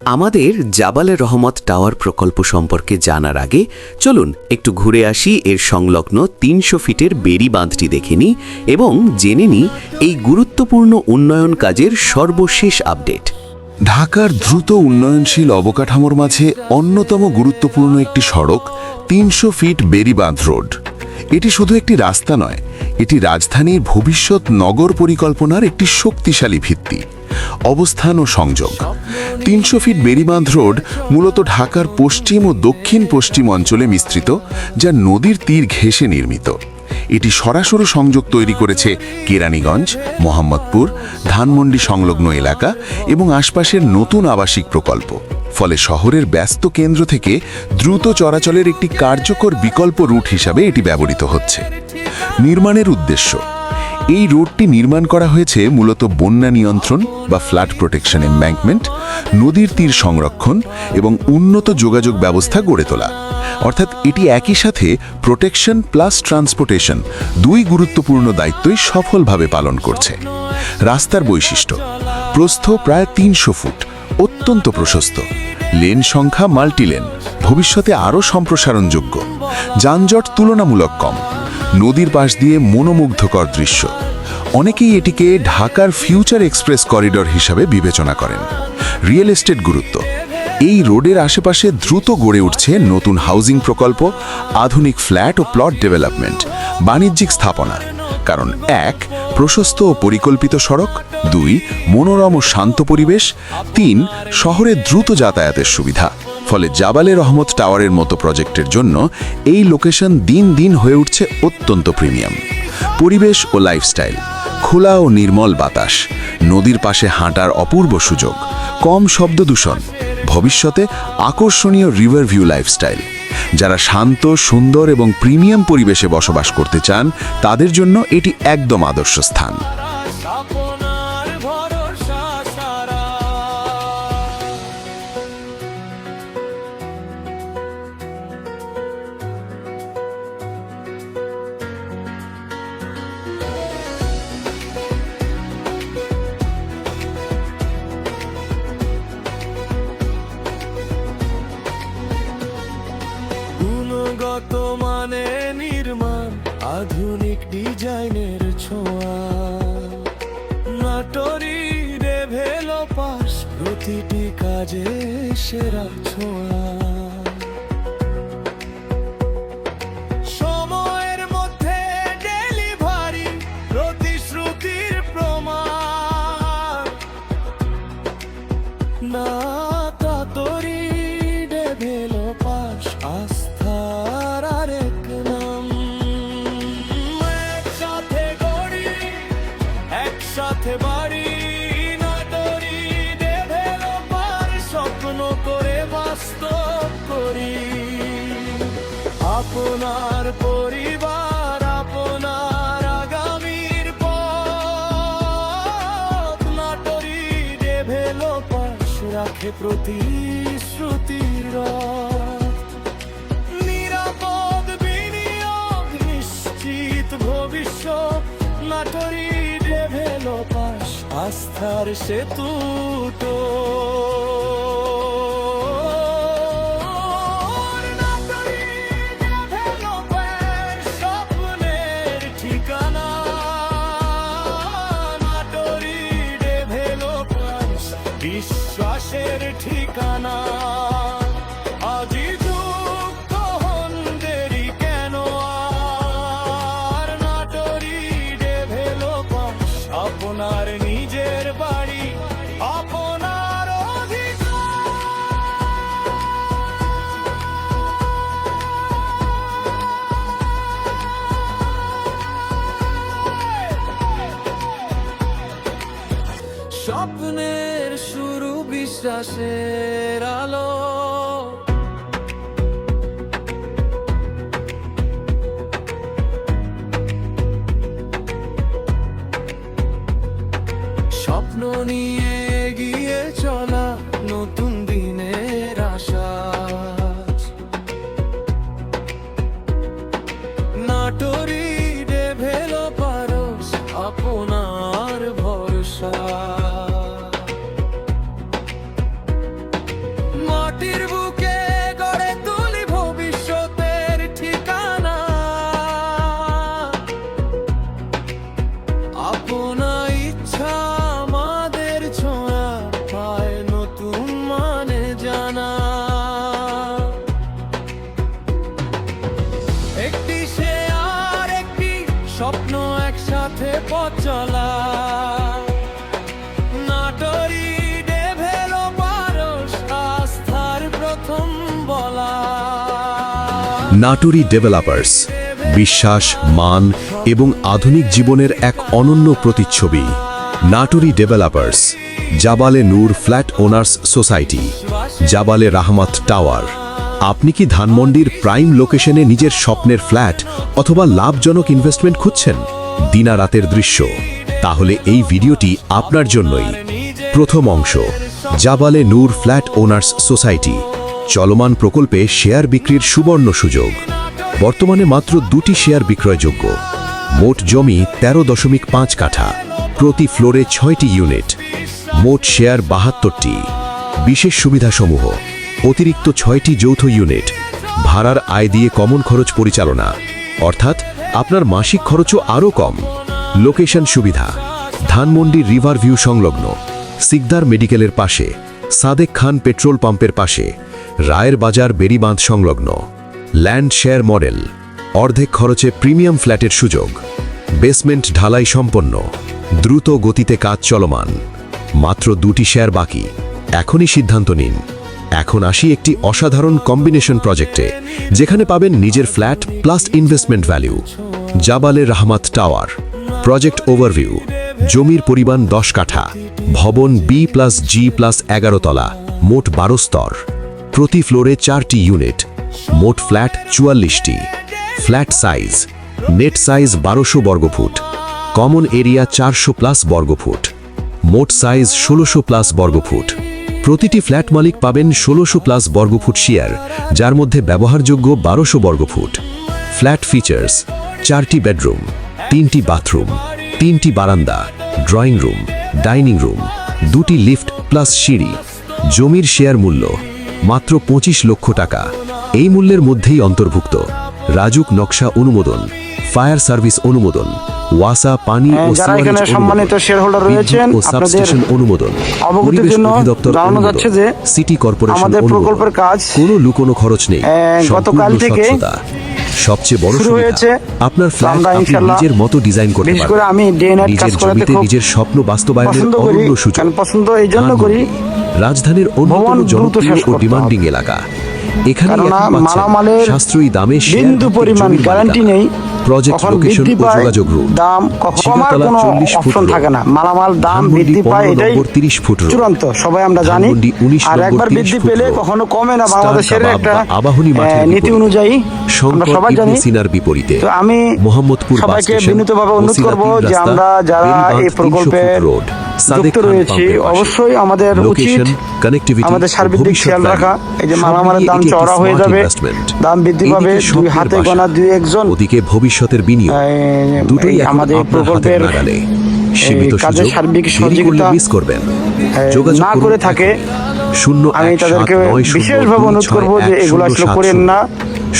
আমাদের জাবালে রহমত টাওয়ার প্রকল্প সম্পর্কে জানার আগে চলুন একটু ঘুরে আসি এর সংলগ্ন ৩০০ ফিটের বেড়ি বাঁধটি দেখে নিই এবং জেনে নিই এই গুরুত্বপূর্ণ উন্নয়ন কাজের সর্বশেষ আপডেট। ঢাকার দ্রুত উন্নয়নশীল অবকাঠামোর মাঝে অন্যতম গুরুত্বপূর্ণ একটি সড়ক ৩০০ ফিট বেড়িবাঁধ রোড। এটি শুধু একটি রাস্তা নয়, এটি রাজধানীর ভবিষ্যৎ নগর পরিকল্পনার একটি শক্তিশালী ভিত্তি। অবস্থান ও সংযোগ ৩০০ ফিট বেড়িবাঁধ রোড মূলত ঢাকার পশ্চিম ও দক্ষিণ পশ্চিম অঞ্চলে বিস্তৃত, যা নদীর তীর ঘেঁষে নির্মিত। এটি সরাসরি সংযোগ তৈরি করেছে কেরানীগঞ্জ, মোহাম্মদপুর, ধানমন্ডি সংলগ্ন এলাকা এবং আশপাশের নতুন আবাসিক প্রকল্প। ফলে শহরের ব্যস্ত কেন্দ্র থেকে দ্রুত চলাচলের একটি কার্যকর বিকল্প রুট হিসাবে এটি ব্যবহৃত হচ্ছে। নির্মাণের উদ্দেশ্য: এই রোডটি নির্মাণ করা হয়েছে মূলত বন্যা নিয়ন্ত্রণ বা ফ্লাড প্রোটেকশন এমব্যাঙ্কমেন্ট, নদীর তীর সংরক্ষণ এবং উন্নত যোগাযোগ ব্যবস্থা গড়ে তোলা। অর্থাৎ এটি একই সাথে প্রোটেকশন প্লাস ট্রান্সপোর্টেশন দুই গুরুত্বপূর্ণ দায়িত্বই সফলভাবে পালন করছে। রাস্তার বৈশিষ্ট্য: প্রস্থ প্রায় ৩০০ ফুট, অত্যন্ত প্রশস্ত। লেন সংখ্যা মাল্টিলেন, ভবিষ্যতে আরও সম্প্রসারণযোগ্য। যানজট তুলনামূলক কম। নদীর পাশ দিয়ে মনোমুগ্ধকর দৃশ্য। অনেকেই এটিকে ঢাকার ফিউচার এক্সপ্রেস করিডর হিসাবে বিবেচনা করেন। রিয়েল এস্টেট গুরুত্ব: এই রোডের আশেপাশে দ্রুত গড়ে উঠছে নতুন হাউজিং প্রকল্প, আধুনিক ফ্ল্যাট ও প্লট ডেভেলপমেন্ট, বাণিজ্যিক স্থাপনা। কারণ ১. প্রশস্ত ও পরিকল্পিত সড়ক, ২. মনোরম ও শান্ত পরিবেশ, ৩. শহরে দ্রুত যাতায়াতের সুবিধা। ফলে জাবালে রহমত টাওয়ারের মতো প্রজেক্টের জন্য এই লোকেশন দিন দিন হয়ে উঠছে অত্যন্ত প্রিমিয়াম। পরিবেশ ও লাইফস্টাইল: খোলা ও নির্মল বাতাস, নদীর পাশে হাঁটার অপূর্ব সুযোগ, কম শব্দ দূষণ, ভবিষ্যতে আকর্ষণীয় রিভার ভিউ লাইফস্টাইল। যারা শান্ত, সুন্দর এবং প্রিমিয়াম পরিবেশে বসবাস করতে চান, তাদের জন্য এটি একদম আদর্শ স্থান। গুণগত মানে নির্মাণ, আধুনিক ডিজাইনের ছোঁয়া, নাটোরি ডেভেলপার্স প্রতিটি কাজে সেরা ছোঁয়া। সময়ের মধ্যে ডেলিভারি, প্রতিশ্রুতির প্রমাণ। নাটোরি ডেভেলপার্স আস্থার আরেক নাম। একসাথে গড়ি, একসাথে বাড়ি, নাটোরি ডেভেলপার স্বপ্ন করে বাস্তব করি। আপনার পরিবার, আপনার আগামীর পথ, নাটোরি ডেভেলপার্স রাখে প্রতিশ্রুতির রথ। নিরাপদ বিনিয়োগ, নিশ্চিত ভবিষ্যৎ, নাটোরি ডেভেলপার্স আস্থার সেতু। নাটোরি ডেভেলপার্স স্বপ্নের ঠিকানা। নাটোরি ডেভেলপার্স বিশ্বাসের ঠিকানা। আজি যুক্ত হন, দেরি কেন আর? নাটোরি ডেভেলপার্স আপনার নিজের বাড়ি, আপনার অধিকার। স্বপ্নের শুরু, বিশ্বাসের আলো। স্বপ্ন নিয়ে এগিয়ে চলা, নতুন দিনের আশা। নাটোরি ডেভেলপার্স আপনার ভরসা। মাটির বুকে গড়ে তুলি ভবিষ্যতের ঠিকানা। আপনা ইচ্ছা আমাদের ছোঁয়া পায় নতুন মানে জানা। একটি শেয়ার একটি স্বপ্ন একসাথে পথ চলা। নাটোরি ডেভেলপারস আস্থার প্রথম বলা। নাটোরি ডেভেলপার্স, বিশ্বাস, মান এবং আধুনিক জীবনের এক অনন্য প্রতিচ্ছবি। নাটোরি ডেভেলপার্স, জাবালে নূর ফ্ল্যাট ওনার্স সোসাইটি, জাবালে রাহমাত টাওয়ার। আপনি কি ধানমন্ডির প্রাইম লোকেশনে নিজের স্বপ্নের ফ্ল্যাট অথবা লাভজনক ইনভেস্টমেন্ট খুঁজছেন? দিনারাতের দৃশ্য, তাহলে এই ভিডিওটি আপনার জন্যই। প্রথম অংশ, জাবালে নূর ফ্ল্যাট ওনার্স সোসাইটি। চলমান প্রকল্পে শেয়ার বিক্রির সুবর্ণ সুযোগ। বর্তমানে মাত্র 2টি শেয়ার বিক্রয়যোগ্য। মোট জমি 13.5 কাঠা, প্রতি ফ্লোরে 6টি ইউনিট, মোট শেয়ার 72টি। বিশেষ সুবিধাসমূহ: অতিরিক্ত 6টি যৌথ ইউনিট, ভাড়ার আয় দিয়ে কমন খরচ পরিচালনা, অর্থাৎ আপনার মাসিক খরচও আরও কম। লোকেশন সুবিধা: ধানমন্ডি রিভার ভিউ সংলগ্ন, সিকদার মেডিকেলের পাশে, সাদেক খান পেট্রোল পাম্পের পাশে, রায়ের বাজার বেড়িবাঁধ সংলগ্ন। ল্যান্ড শেয়ার মডেল, অর্ধেক খরচে প্রিমিয়াম ফ্ল্যাটের সুযোগ, বেসমেন্ট ঢালাই সম্পন্ন, দ্রুত গতিতে কাজ চলমান। মাত্র 2টি শেয়ার বাকি, এখনই সিদ্ধান্ত নিন। এখন আসি একটি অসাধারণ কম্বিনেশন প্রজেক্টে, যেখানে পাবেন নিজের ফ্ল্যাট প্লাস ইনভেস্টমেন্ট ভ্যালু। জাবালে রাহমাত টাওয়ার। প্রজেক্ট ওভারভিউ: জমির পরিমাণ 10 কাঠা, ভবন B+G+11 তলা, মোট 12 স্তর, প্রতি ফ্লোরে 4টি ইউনিট, মোট ফ্ল্যাট 44টি। ফ্ল্যাট সাইজ: নেট সাইজ 1200 বর্গফুট, কমন এরিয়া 400+ বর্গফুট, মোট সাইজ 1600+ বর্গফুট। প্রতিটি ফ্ল্যাট মালিক পাবেন 1600+ বর্গফুট শেয়ার, যার মধ্যে ব্যবহারযোগ্য 1200 বর্গফুট। ফ্ল্যাট ফিচার্স: 4টি বেডরুম, 3টি বাথরুম, 3টি বারান্দা, ড্রয়িং রুম, ডাইনিং রুম, 2টি লিফট প্লাস সিঁড়ি। জমির শেয়ার মূল্য মাত্র 25 লক্ষ টাকা। এই মূল্যের মধ্যেই অন্তর্ভুক্ত রাজুক নকশা অনুমোদন, ফায়ার সার্ভিস অনুমোদন, ওয়াসা পানি ও যারা এখানে সিওয়ারেজ সম্মানিত অনুমোদন, শেয়ারহোল্ডার রয়েছেন, বিদ্যুৎ ও আপনাদের সাবস্টেশন অনুমোদন, অবগতির পরিবেশ জন্য অধিদপ্তর জানানো অনুমোদন, যাচ্ছে যে সিটি কর্পোরেশন আমাদের অনুমোদন। প্রকল্পের কাজ কোনো লুকোনো খরচ নেই, গতকাল সম্পূর্ণ থেকে স্বচ্ছতা। সবচেয়ে বড় শুরু সুবিধা, হয়েছে। আপনার ফ্ল্যাট আমরা আপনি ইনশাআল্লাহ নিজের মতো ডিজাইন করতে বিশেষ পারবেন। করে আমি ডে নাইট কাজ নিজের করাতে জমিতে খুব নিজের স্বপ্ন বাস্তবায়নের পছন্দ করি। অনন্য সুযোগ। কারণ পছন্দ এই জন্য করি, ধানমন্ডি, রাজধানীর অন্যতম ভবন দ্রুত জনপ্রিয় শেষ ও করতে ডিমান্ডিং এলাকা। এখানে কেননা মালামালের সাশ্রয়ী দামে শেয়ার বিন্দু বিক্রির পরিমাণ জমির গ্যারান্টি মালিকানা। নেই। প্রজেক্ট কখন লোকেশন বৃদ্ধি ও পায়, যোগাযোগ রুট: দাম কমার ঝিনাতলা কোনো 40 ফুট অপশন রোড, থাকে না। মালামাল দাম ধানমন্ডি বৃদ্ধি পায়, 15 এটাই নম্বর 30 ফুট রোড, চূড়ান্ত, সবাই আমরা জানি। ধানমন্ডি 19 আর নম্বর একবার 30 বৃদ্ধি ফুট পেলে রোড, কখনো কমে না। স্টার বাংলাদেশের কাবাব একটা বা আবাহনী মাঠের নীতি বিপরীতে, অনুযায়ী আমরা শঙ্কর সবাই ইবনে জানি। সিনার বিপরীতে, তো আমি মোহাম্মদপুর বাস সবাইকে স্টেশন, বিনীতভাবে অনুরোধ করব ওসিলা যে তিন আমরা রাস্তা, যারা বেড়িবাঁধ এই 300 প্রকল্পে ফুট রোড, সাদেক যুক্ত খান রয়েছি, পাম্পের পাশে। অবশ্যই আমাদের উচিত লোকেশন, কানেক্টিভিটি, আমাদের সার্বিক দিক ভবিষ্যৎ খেয়াল value, রাখা। এই যে সব মালামালের মিলিয়ে দাম এটি একটি চড়া হয়ে smart যাবে, investment। দাম বৃদ্ধি পাবে, এদিকে দুই স্বপ্নের হাতে বাসা, গোনা দুই একজন ওদিকে ভবিষ্যতের বিনিয়োগ, দুটোই এখন আমাদের আপনার হাতের প্রকল্পের নাগালে। সীমিত কাজের সুযোগ, সার্বিক দেরি করলে সহযোগিতা মিস করবেন। যোগাযোগ না করুন করে এখন। থাকে, 01790 আমি তাদেরকে বিশেষভাবে অনুরোধ করব যে এগুলো আসলে করেন না।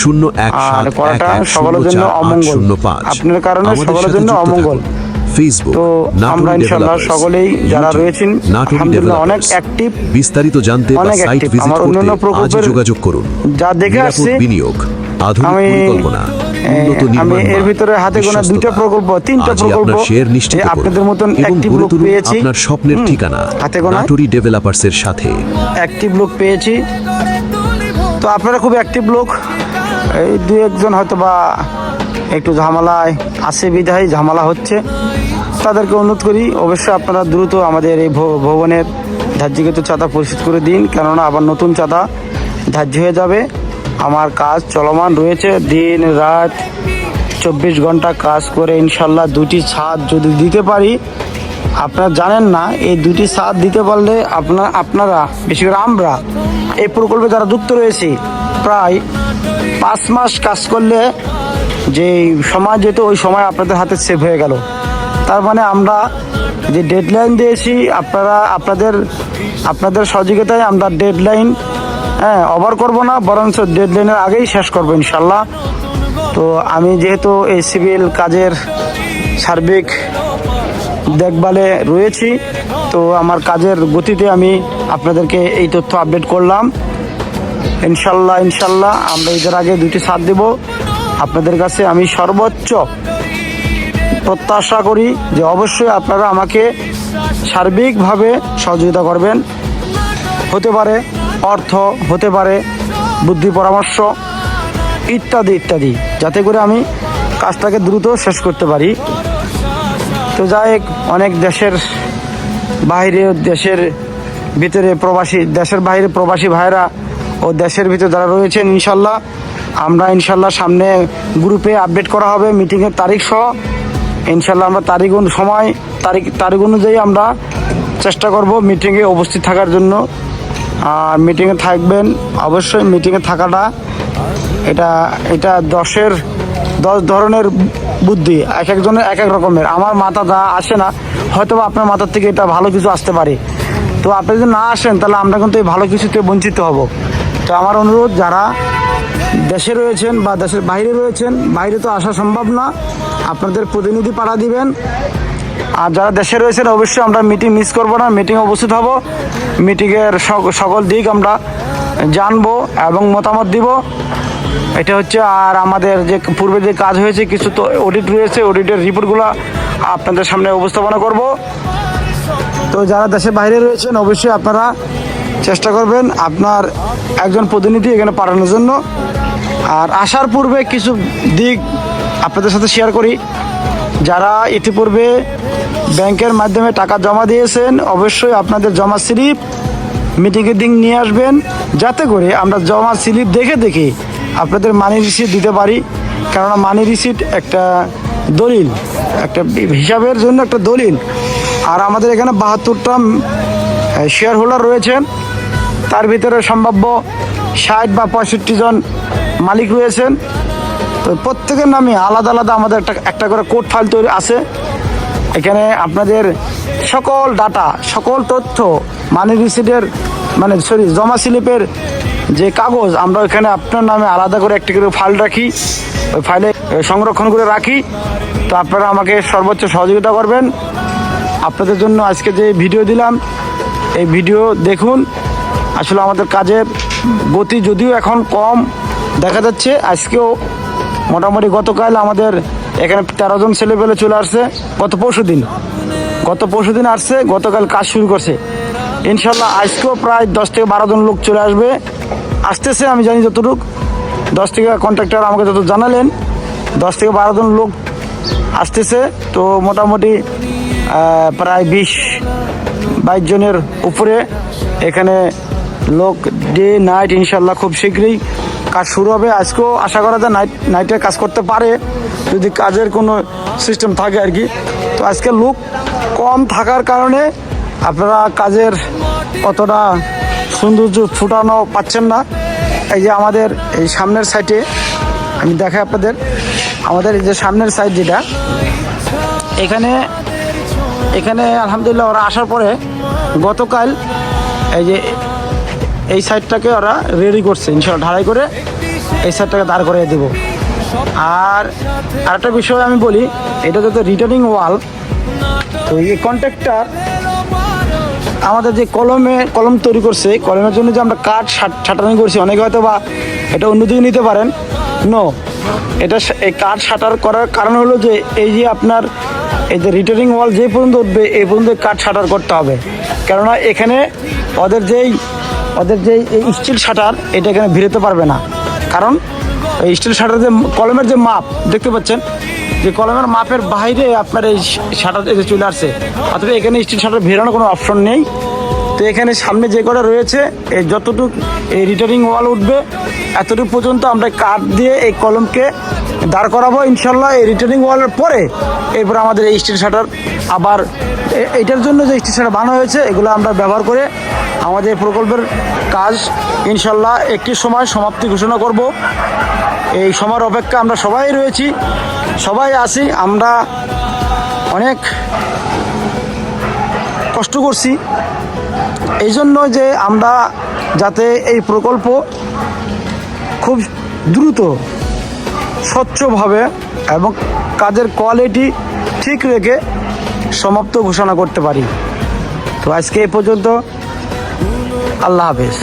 01711 আর করাটা সকলের জন্য অমঙ্গল। 805 আপনার কারণে আমাদের সকলের সাথে জন্য যুক্ত অমঙ্গল। থাকুন। ফেসবুক, তো নাটোরি আমরা ইনশাআল্লাহ ডেভেলপার্স, সকলেই যারা ইউটিউব, রয়েছেন, নাটোরি আলহামদুলিল্লাহ অনেক ডেভেলপার্স। অ্যাক্টিভ, বিস্তারিত জানতে বা অনেক সাইট অ্যাক্টিভ। ভিজিট আমার করতে অন্যান্য আজই প্রকল্পের যোগাযোগ করুন। যা দেখে নিরাপদ আসছি, বিনিয়োগ, আধুনিক আমি পরিকল্পনা, উন্নত আমি নির্মাণ এর মান, ভিতরে হাতে গোনা বিশ্বস্ততা। 2টা প্রকল্প, 3টা আজই প্রকল্প আপনার শেয়ার নিশ্চিত করুন আপনাদের মতন এবং অ্যাক্টিভ গড়ে লোক তুলুন পেয়েছি। আপনার স্বপ্নের ঠিকানা হাতে গোনা নাটোরি ডেভেলপার্সের সাথে। অ্যাক্টিভ লোক পেয়েছি। তো আপনারা খুব অ্যাক্টিভ লোক, এই দু একজন হয়তো বা একটু ঝামেলায় আছে, বিধায় ঝামেলা হচ্ছে। তাদেরকে অনুরোধ করি অবশ্যই আপনারা দ্রুত আমাদের এই ভবনের ধার্যকৃত চাঁদা পরিশোধ করে দিন, কেননা আবার নতুন চাঁদা ধার্য হয়ে যাবে। আমার কাজ চলমান রয়েছে, দিন রাত 24 ঘন্টা কাজ করে ইনশাল্লাহ 2টি ছাদ যদি দিতে পারি। আপনারা জানেন না, এই 2টি ছাদ দিতে পারলে আপনারা বিশেষ করে আমরা এই প্রকল্পে যারা যুক্ত রয়েছি, প্রায় 5 মাস কাজ করলে যে সময় যেত ওই সময় আপনাদের হাতে সেভ হয়ে গেল। তার মানে আমরা যে ডেডলাইন দিয়েছি, আপনাদের সহযোগিতায় আমরা ডেডলাইন হ্যাঁ, ওভার করবো না, বরঞ্চ ডেডলাইনের আগেই শেষ করবো ইনশাল্লাহ। তো আমি যেহেতু এই সিভিল কাজের সার্বিক দেখভালে রয়েছি, তো আমার কাজের গতিতে আমি আপনাদেরকে এই তথ্য আপডেট করলাম। ইনশাল্লাহ আমরা ঈদের আগে 2টি ছাদ দেব। আপনাদের কাছে আমি সর্বোচ্চ প্রত্যাশা করি যে অবশ্যই আপনারা আমাকে সার্বিকভাবে সহযোগিতা করবেন। হতে পারে অর্থ, হতে পারে বুদ্ধি পরামর্শ ইত্যাদি ইত্যাদি, যাতে করে আমি কাজটাকে দ্রুত শেষ করতে পারি। তো যাই হোক, অনেক দেশের বাইরে, দেশের ভিতরে প্রবাসী, দেশের বাইরে প্রবাসী ভাইরা ও দেশের ভিতরে যারা রয়েছেন, আমরা ইনশাল্লাহ সামনে গ্রুপে আপডেট করা হবে মিটিংয়ের তারিখ সহ। ইনশাল্লাহ আমরা তারিখ অনুযায়ী আমরা চেষ্টা করব মিটিংয়ে উপস্থিত থাকার জন্য। আর মিটিংয়ে থাকবেন অবশ্যই। মিটিংয়ে থাকাটা এটা 10 ধরনের বুদ্ধি, এক একজনের এক এক রকমের। আমার মাথা যা আসে না, হয়তো আপনার মাথার থেকে এটা ভালো কিছু আসতে পারে। তো আপনি যদি না আসেন, তাহলে আমরা কিন্তু এই ভালো কিছুতে বঞ্চিত হব। তো আমার অনুরোধ, যারা দেশে রয়েছেন বা দেশের বাইরে রয়েছেন, বাইরে তো আসা সম্ভব না, আপনাদের প্রতিনিধি পাঠা দিবেন। আর যারা দেশে রয়েছেন, অবশ্যই আমরা মিটিং মিস করব না, মিটিংয়ে উপস্থিত হব। মিটিংয়ের সকল দিক আমরা জানবো এবং মতামত দিব। এটা হচ্ছে। আর আমাদের যে পূর্বে যে কাজ হয়েছে, কিছু তো অডিট রয়েছে, অডিটের রিপোর্টগুলো আপনাদের সামনে উপস্থাপনা করব। তো যারা দেশের বাইরে রয়েছেন, অবশ্যই আপনারা চেষ্টা করবেন আপনার একজন প্রতিনিধি এখানে পাঠানোর জন্য। আর আসার পূর্বে কিছু দিক আপনাদের সাথে শেয়ার করি। যারা ইতিপূর্বে ব্যাংকের মাধ্যমে টাকা জমা দিয়েছেন, অবশ্যই আপনাদের জমা স্লিপ মিটিংয়ের দিন নিয়ে আসবেন, যাতে করে আমরা জমা স্লিপ দেখে আপনাদের মানি রিসিট দিতে পারি। কেননা মানি রিসিট একটা দলিল, একটা হিসাবের জন্য একটা দলিল। আর আমাদের এখানে 72টা শেয়ার হোল্ডার রয়েছেন, তার ভিতরে সম্ভাব্য 60 বা 65 জন মালিক রয়েছেন। তো প্রত্যেকের নামে আলাদা আমাদের একটা করে কোড ফাইল তৈরি আছে। এখানে আপনাদের সকল ডাটা, সকল তথ্য, মানি রিসিটের জমা স্লিপের যে কাগজ, আমরা এখানে আপনার নামে আলাদা করে একটি করে ফাইল রাখি, ওই ফাইলে সংরক্ষণ করে রাখি। তো আপনারা আমাকে সর্বোচ্চ সহযোগিতা করবেন। আপনাদের জন্য আজকে যে ভিডিও দিলাম, এই ভিডিও দেখুন। আসলে আমাদের কাজের গতি যদিও এখন কম দেখা যাচ্ছে, আজকেও মোটামুটি গতকাল আমাদের এখানে 13 জন ছেলেপেলে চলে আসছে। গত পরশু দিন আসছে, গতকাল কাজ শুরু করছে। ইনশাল্লাহ আজকেও প্রায় 10 থেকে 12 জন লোক চলে আসতেছে। আমি জানি যতটুকু 10 থেকে কন্ট্রাক্টর আমাকে যত জানালেন, 10 থেকে 12 জন লোক আসতেছে। তো মোটামুটি প্রায় 20-22 জনের উপরে এখানে লোক ডে নাইট ইনশাল্লাহ খুব শীঘ্রই কাজ শুরু হবে। আজকেও আশা করা যায় নাইটে কাজ করতে পারে, যদি কাজের কোনো সিস্টেম থাকে আর কি। তো আজকে লোক কম থাকার কারণে আপনারা কাজের অতটা সৌন্দর্য ফুটানো পাচ্ছেন না। এই যে আমাদের এই সামনের সাইডে আমি দেখাই আপনাদের, আমাদের এই যে সামনের সাইড যেটা, এখানে আলহামদুলিল্লাহ ওরা আসার পরে গতকাল এই সাইডটাকে ওরা রেডি করছে, ইনশাল্লাহ ঢালাই করে এই সাইডটাকে দাঁড় করিয়ে দেব। আর আরেকটা বিষয় আমি বলি, এটা যাতে রিটার্নিং ওয়াল, তো এই কন্ট্রাক্টর আমাদের যে কলম তৈরি করছে, কলমের জন্য যে আমরা কাঠ ছাটানি করছি, অনেকে হয়তো বা এটা অন্যদিকে নিতে পারেন। এই কাঠ ছাটার করার কারণ হলো যে এই যে আপনার এই যে রিটার্নিং ওয়াল যে পর্যন্ত উঠবে, এই পর্যন্ত কাঠ ছাটার করতে হবে। কেননা এখানে ওদের যেই স্টিল শাটার, এটা এখানে ভিড়তে পারবে না। কারণ এই স্টিল শাটার যে কলমের যে মাপ দেখতে পাচ্ছেন, যে কলমের মাপের বাইরে আপনার এই শাটার চলে আসছে, অথবা এখানে স্টিল শাটার ভেরানোর কোনো অপশন নেই। তো এখানে সামনে যে কটা রয়েছে, এই যতটুকু এই রিটার্নিং ওয়াল উঠবে, এতটুকু পর্যন্ত আমরা কাঠ দিয়ে এই কলমকে দাঁড় করাবো ইনশাল্লাহ। এই রিটার্নিং ওয়ালের পরে এরপর আমাদের এই স্টিল শাটার, আবার এইটার জন্য যে স্টিল শাটার বানানো হয়েছে, এগুলো আমরা ব্যবহার করে আমাদের প্রকল্পের কাজ ইনশাল্লাহ একটি সময় সমাপ্তি ঘোষণা করব। এই সময়ের অপেক্ষা আমরা সবাই রয়েছি, সবাই আছি। আমরা অনেক কষ্ট করছি এই জন্য যে আমরা যাতে এই প্রকল্প খুব দ্রুত স্বচ্ছভাবে এবং কাজের কোয়ালিটি ঠিক রেখে সমাপ্ত ঘোষণা করতে পারি। তো আজকে এই পর্যন্ত, আল্লাহ হাফেজ।